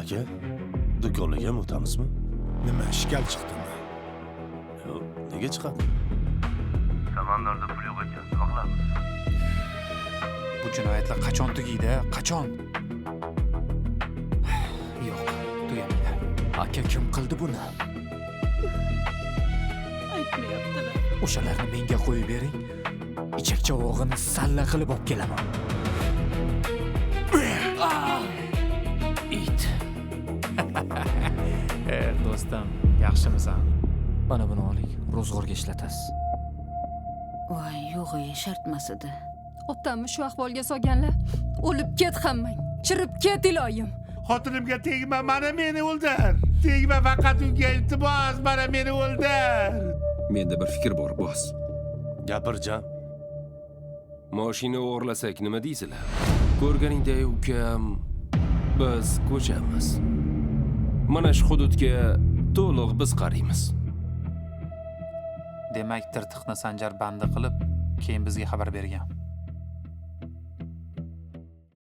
Aka, do'konlarga ham o'tamizmi? Nima ishkal chiqdimi? Yo'q, nega chiqadi? Samandorda pul yo'q ekan, nima qilamiz? Bu jinoyatlar qachon tugaydi? Qachon? Yo'q, tugamaydi. Aka kim qildi buni? Aytmayaptilar. O'shalarni menga qo'yib bering. Ichak chavog'ini salla qilib olib kelaman. It. Do'stim, yaxshimisan? Mana buni oling, ro'zg'orga ishlatasiz. Voy, yo'g'e shartmas edi. Otamni shu ahvolga solganlar. O'lib ket hammang. Chirib ket iloyim. Xotinimga tegma, mana meni o'ldir. Tegma, faqat unga iltimos, mana meni o'ldir. Menda bir fikr bor, boss. Gapirjan. Mashina o'g'irlasak nima deysizlar? Ko'rganingdek, ukam, biz ko'chamiz. Mana shu hududga to'liq biz qaraymiz. Demak, tirtiqni Sanjar bandi qilib, keyin bizga xabar bergan.